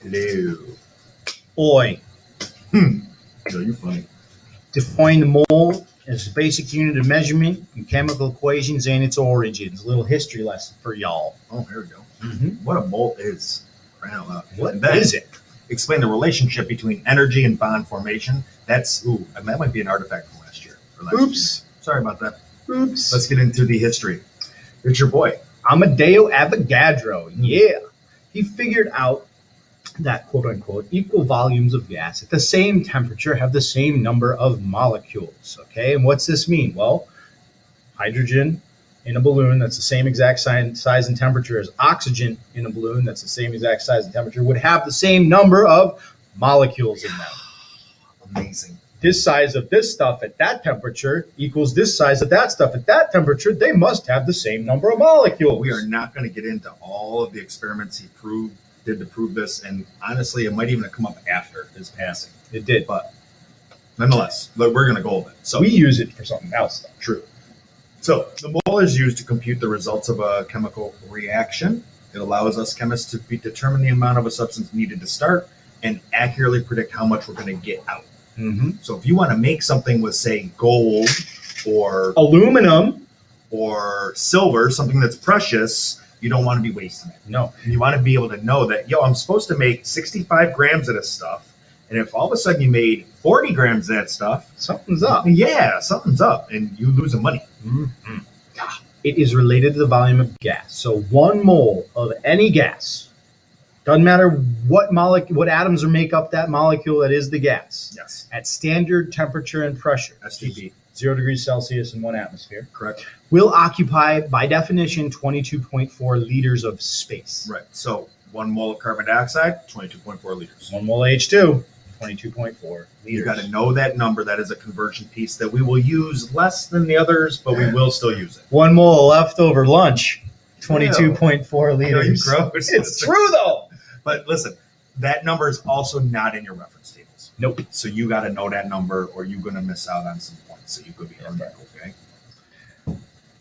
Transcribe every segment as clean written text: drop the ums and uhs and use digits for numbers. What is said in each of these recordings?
Hello. Oi. No, you're funny. Define the mole as the basic unit of measurement in chemical equations and its origins. A little history lesson for y'all. Oh, here we go. Mm-hmm. What a mole is. Crying out loud. What And then is it? Explain the relationship between energy and bond formation. That might be an artifact from last year. Oops. Sorry about that. Oops. Let's get into the history. It's your boy. Amadeo Avogadro. Yeah. He figured out that, quote unquote, equal volumes of gas at the same temperature have the same number of molecules. Okay. And what's this mean? Well, hydrogen in a balloon that's the same exact size and temperature as oxygen in a balloon that's the same exact size and temperature would have the same number of molecules in them. Amazing. This size of this stuff at that temperature equals this size of that stuff at that temperature. They must have the same number of molecules. We are not going to get into all of the experiments he did to prove this, and honestly, it might even have come up after his passing. It did. But nonetheless, we're going to go over it. So we use it for something else, though. True. So the mole is used to compute the results of a chemical reaction. It allows us chemists to determine the amount of a substance needed to start and accurately predict how much we're going to get out. Mm-hmm. So if you want to make something with, say, gold or aluminum or silver, something that's precious, you don't want to be wasting it. No. You want to be able to know that, I'm supposed to make 65 grams of this stuff. And if all of a sudden you made 40 grams of that stuff, something's up. Yeah, something's up, and you lose the money. Mm-hmm. It is related to the volume of gas. So 1 mole of any gas, doesn't matter what atoms make up that molecule that is the gas. Yes. At standard temperature and pressure, STP. 0 degrees Celsius in 1 atmosphere. Correct. Will occupy, by definition, 22.4 liters of space. Right. So 1 mole of carbon dioxide, 22.4 liters. 1 mole H2, 22.4 liters. You got to know that number. That is a conversion piece that we will use less than the others, but we will still use it. 1 mole leftover lunch, 22.4 liters. Gross. It's true, though. But listen, that number is also not in your reference tables. Nope. So you got to know that number, or you're going to miss out on some points. So you could be hard back, okay?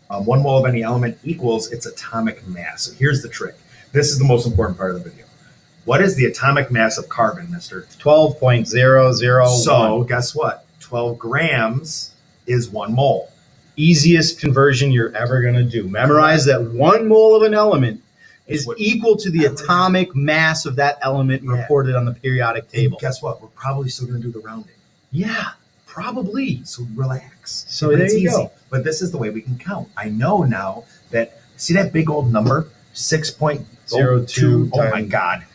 1 mole of any element equals its atomic mass. So here's the trick. This is the most important part of the video. What is the atomic mass of carbon, mister? 12.001. So guess what? 12 grams is 1 mole. Easiest conversion you're ever going to do. Memorize that 1 mole of an element is equal to the atomic mass of that element reported on the periodic table. And guess what? We're probably still going to do the rounding. Yeah, probably. So relax. So there you go. But this is the way we can count. I know now that, see that big old number? 6.02. Oh my God.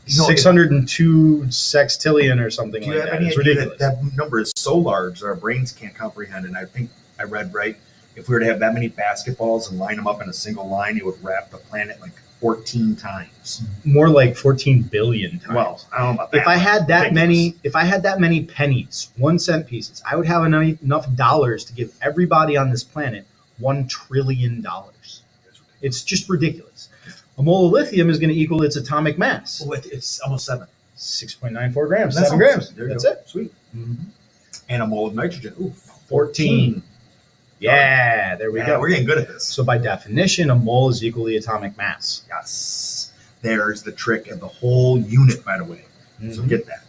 602 sextillion or something like that. It's ridiculous. That number is so large that our brains can't comprehend. And I think I read right. If we were to have that many basketballs and line them up in a single line, it would wrap the planet like 14 times. More like 14 billion times. Well, I don't know about that. If I had that many pennies, 1 cent pieces, I would have enough dollars to give everybody on this planet $1 trillion. It's just ridiculous. A mole of lithium is going to equal its atomic mass. Well, it's almost 7. 6.94 grams. That's 7 grams. That's it. Sweet. Mm-hmm. And a mole of nitrogen. 14. Yeah, there we go. We're getting good at this. So by definition, a mole is equal to the atomic mass. Yes. There's the trick of the whole unit, by the way. Mm-hmm. So get that.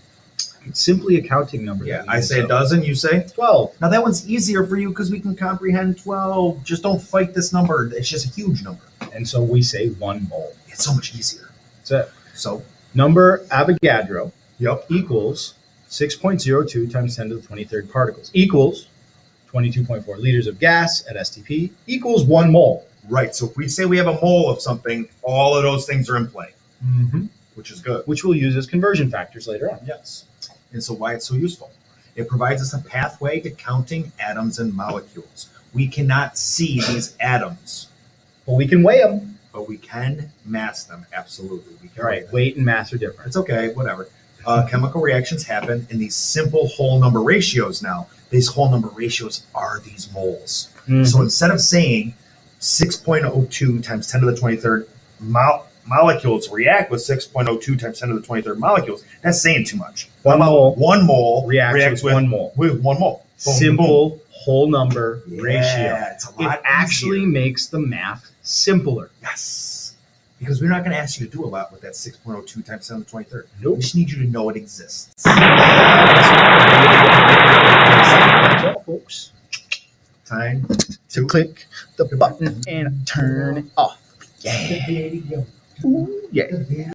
It's simply a counting number. Yeah, I say a dozen, you say 12. Now that one's easier for you because we can comprehend 12. Just don't fight this number. It's just a huge number. And so we say 1 mole. It's so much easier. That's it. So number Avogadro equals 6.02 times 10 to the 23rd particles equals 22.4 liters of gas at STP equals 1 mole. Right. So if we say we have a mole of something, all of those things are in play, which is good. Which we'll use as conversion factors later on. Yes. And so why it's so useful. It provides us a pathway to counting atoms and molecules. We cannot see these atoms. But we can weigh them. But we can mass them. Absolutely. We can right. Weight and mass are different. It's okay. Whatever. Chemical reactions happen in these simple whole number ratios now. These whole number ratios are these moles. Mm-hmm. So instead of saying 6.02 times 10 to the 23rd molecules react with 6.02 times 10 to the 23rd molecules, that's saying too much. 1 mole. 1 mole reacts with 1 mole. With 1 mole. Boom, simple boom. Whole number ratio. It's a lot it actually easier. Makes the math simpler. Yes. Because we're not going to ask you to do a lot with that 6.02 times 10 to the 23rd. Nope. We just need you to know it exists. That's all, folks. Time To click the button and turn it off. Yeah. the video. Ooh, yeah.